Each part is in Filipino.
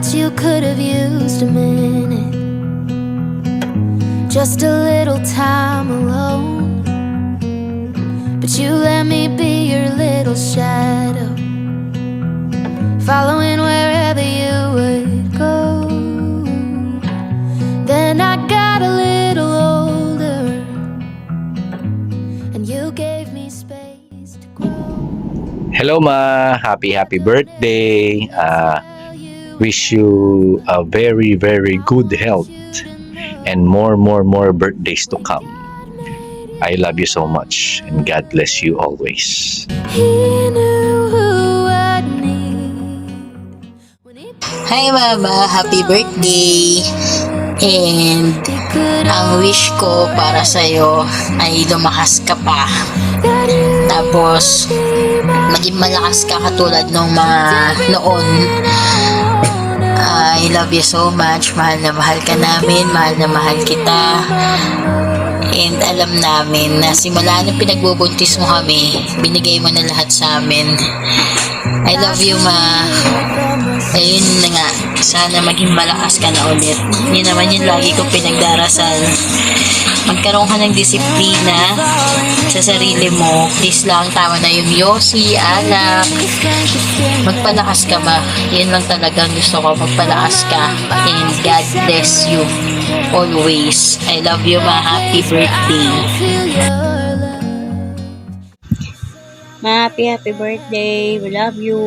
bet you could have used a minute, just a little time alone. But you let me be your little shadow, following wherever you would go. Then I got a little older, and you gave me space to grow. Hello ma, happy birthday. Wish you a very good health and more birthdays to come. I love you so much and God bless you always. He knew who I'd need when he Hi Mama, happy birthday! And ang wish ko para sa'yo ay lumakas ka pa. Tapos, maging malakas ka katulad nung mga noon. I love you so much. Mahal na mahal ka namin. Mahal na mahal kita. And alam namin na simula nung pinagbubuntis mo kami, binigay mo na lahat sa amin. I love you, Ma. Ayun na nga, sana maging malakas ka na ulit. Yun naman yung lagi kong pinagdarasal. Magkaroon ka ng disiplina sa sarili mo. Please lang, tama na yung yosi, alak. Magpalakas ka ba? Yan lang talagang gusto ko, magpalakas ka. And God bless you always. I love you, Ma. Happy birthday. Ma, happy birthday. We love you.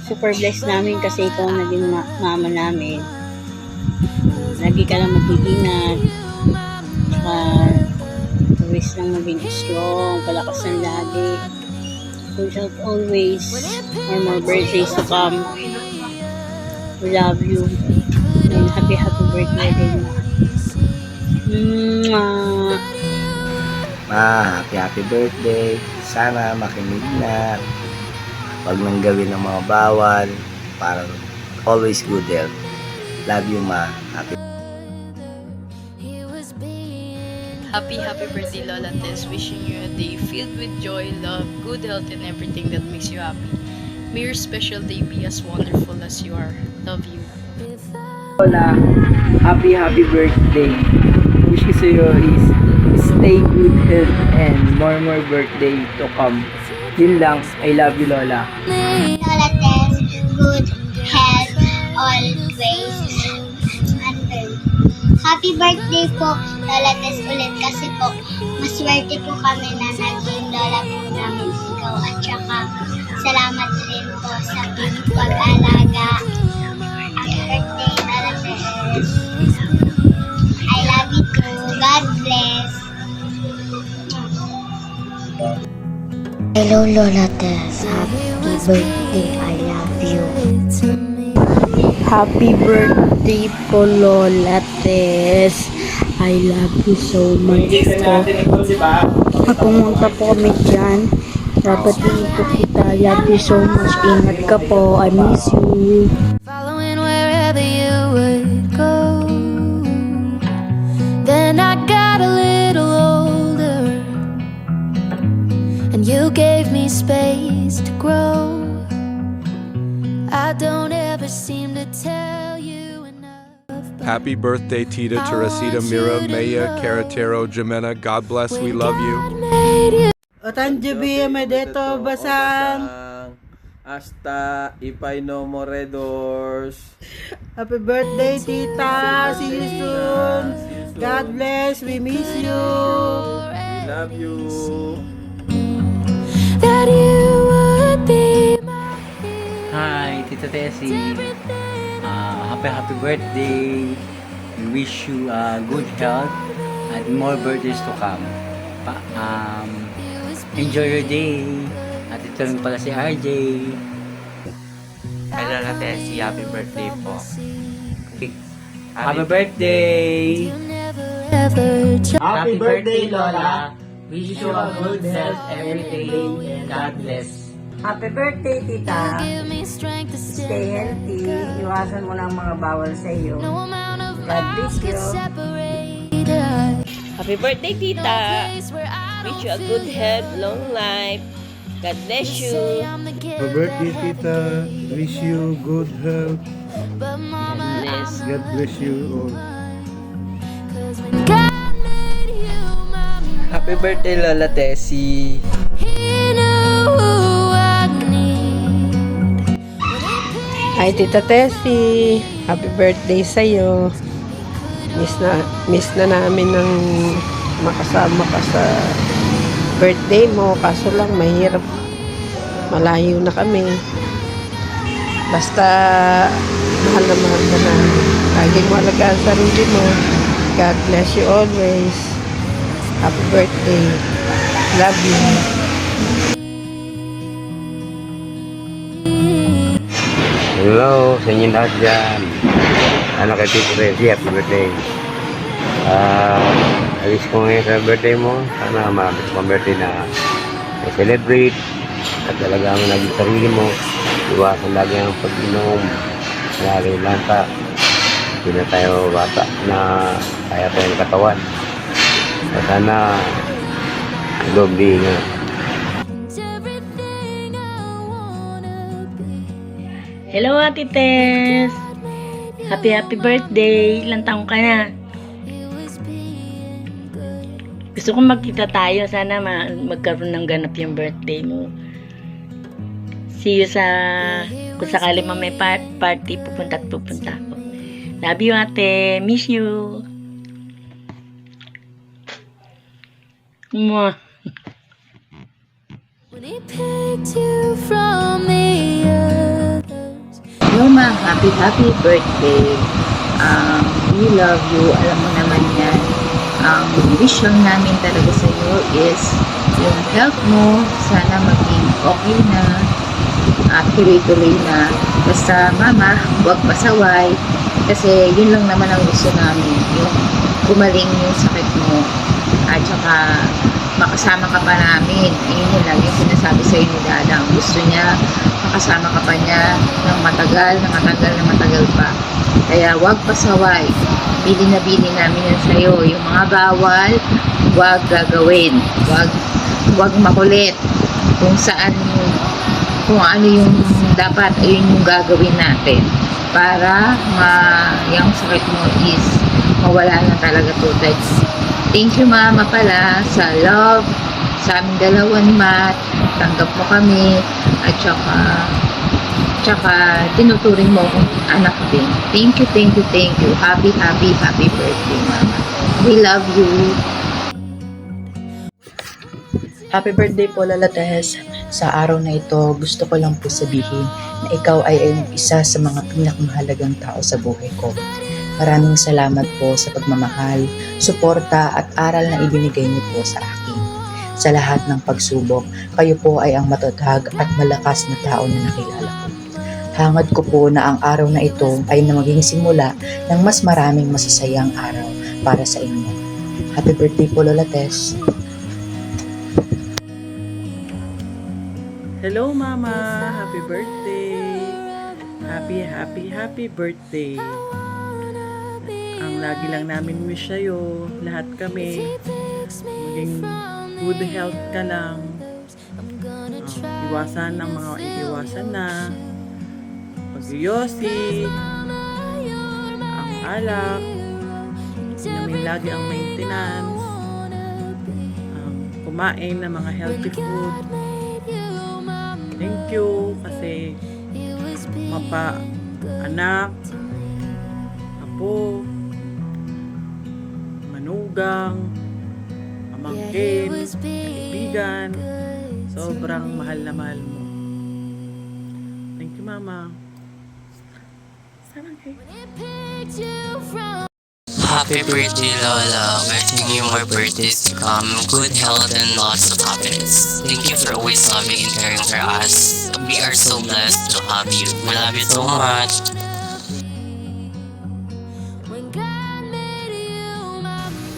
Super blessed namin kasi ikaw ang naging mama namin. Lagi ka lang mag-iingat. Always lang maging strong. Palakas ng lagi. Good health always. More birthdays to come. We love you. And happy birthday din. Mwah. Ma, happy birthday. Sana makinig na. Huwag nang gawin ng mga bawal. Para always good health. Love you, Ma. Happy birthday, Lola Tess. Wishing you a day filled with joy, love, good health, and everything that makes you happy. May your special day be as wonderful as you are. Love you. Lola, happy birthday. Wish ko sa'yo is stay good health and more birthday to come. Yun lang. I love you, Lola. Lola Tess, good health always. And happy birthday po, Lola Tess, ulit kasi po, maswerte po kami na naging lola po namin ikaw at saka salamat rin po sa pag-alaga. Happy birthday, Lola Tess. I love you too. God bless. Hello Lola Tess, happy birthday, I love you. Happy birthday po, Lola Tess. I love you so much po. Pumunta po kami dyan. Dapat din po kita. I love you so much. Ingat ka po. I miss you. following wherever you would go. Then I got a little older, and you gave me space to grow. I don't ever seem to tell you enough. Happy birthday, Tita, Teresita, Mira, Maya, Carretero, Jimena. God bless. We love you. Otanjubi, Medeto, Basang. Hasta Ipay no Moredors. Happy birthday, Tita. See you soon. God bless. We miss you. We love you. That you would be my Hi, Tita Tessie. Happy birthday. We wish you good health and more birthdays to come. Enjoy your day. At ito rin pala si RJ. Hi, Lola Tessie. Happy birthday po. Happy birthday! Happy birthday, Lola! Wish you a good health every day and God bless. Happy birthday, Tita. Stay healthy. Iwasan mo na ang mga bawal sa iyo. God bless you. Happy birthday, Tita. Wish you a good health, long life. God bless you. Happy birthday, Tita. Wish you good health, But mama, Bless. God bless you all. when God made you, mama, Happy birthday, Lola Tessie. He knew who I need. Hi, Tita Tessie. Happy birthday sa'yo. Miss na namin ng makasama ka sa birthday mo. Kaso lang, mahirap. Malayo na kami. Basta, mahal na mahal ka na. Laging mo alagaan sa sarili mo. God bless you always. Happy birthday. Love you. Hello sa inyo lahat dyan. Ano kay Tito Rezi, happy birthday. Alis ko ngayon sa birthday mo. Sana marami sa birthday na celebrate. At talaga mo naging sarili mo. Iwasan lagi ang pag-inom. Lagi lanta. Hindi na tayo bata na kaya tayong katawan. At sana doble nga. Hello, Ate Tess. Happy birthday. Ilang taong ka na? Gusto kong magkita tayo. Sana magkaroon ng ganap yung birthday mo. See you sa... Kung sakali may party, pupunta ako. Love you, Ate. Miss you. Mwah. When he picked you from the others. Hello ma, happy birthday. We love you. Alam mo naman yan. Ang wish lang namin talaga sa iyo is yung health mo sana maging okay na at tuloy-tuloy na. Basta mama, huwag pasaway kasi yun lang naman ang gusto namin. Yung gumaling yung sakit mo at saka makasama ka pa namin. Yun lang yung sinasabi sa ni Dada. Ang gusto niya, makasama ka pa niya ng matagal pa. Kaya wag pasaway. Bili namin yan sa'yo. Yung mga bawal, wag gagawin. Wag makulit. Kung ano yung dapat, ayun yung gagawin natin. Para yung sakit mo is mawala na talaga total. Thank you mama pala sa love sa aming dalawa ni Matt. Tanggap mo kami at tsaka tinuturing mo akong anak din. Thank you. Happy birthday mama. We love you. Happy birthday po, Lola Tess. Sa araw na ito, gusto ko lang po sabihin na ikaw ay isa sa mga pinakamahalagang tao sa buhay ko. Maraming salamat po sa pagmamahal, suporta at aral na ibinigay niyo po sa akin. Sa lahat ng pagsubok, kayo po ay ang matatag at malakas na tao na nakilala ko. Hangad ko po na ang araw na ito ay na maging simula ng mas maraming masasayang araw para sa inyo. Happy birthday po, Lola Tess. Hello mama, happy birthday. Happy birthday. Ang lagi lang namin wish sa'yo, lahat kami, maging good health ka lang. Iwasan ng mga iiwasan na. Pag-yosi, ang alak, namin lagi ang maintenance, kumain ng mga healthy food. Thank you kasi anak, apo, manugang, pamangkin, kaibigan, sobrang mahal na mahal mo. Thank you mama. Happy birthday, Lola. Wishing you more birthdays to come, good health, and lots of happiness. Thank you for always loving and caring for us. We are so blessed to have you. We love you so much.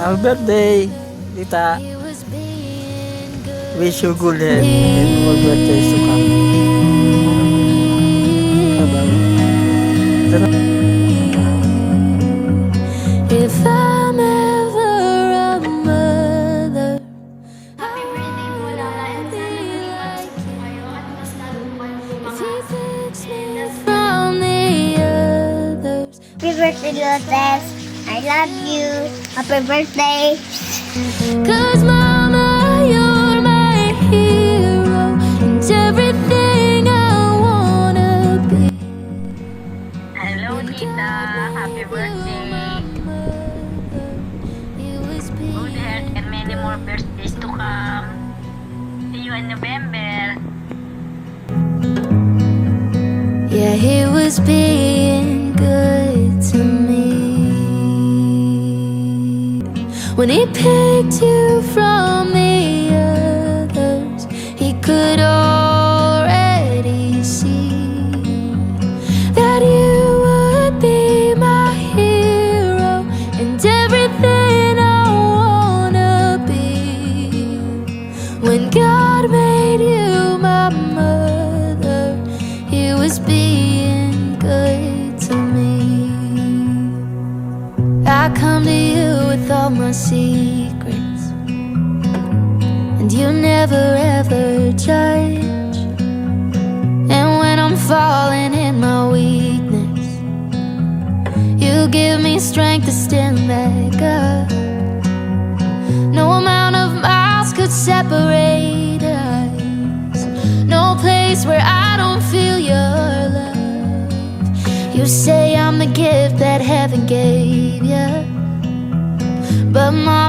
Happy birthday, Tita. Wish you good health and more birthdays to come. Bye-bye. If I'm ever a mother, Happy birthday po, Lola. And sana mag-iwas po kayo at mas lalo po kayong if bumakas. he picks me from the birthday, Lotes. I love you. Happy birthday. 'Cause mama, you're my hero and everything I wanna be. Hello, Tita. Happy birthday. Good health and many more birthdays to come. See you in November. Yeah, he was being good to me when he picked you from the others. He could already see that you would be my hero and everything I wanna be. When God made you my mother, he was being good to me. I come to you with all my secrets, and you never ever judge. And when I'm falling in my weakness, you give me strength to stand back up. No amount of miles could separate us, no place where I don't feel your love. You say I'm the gift that heaven gave you, but my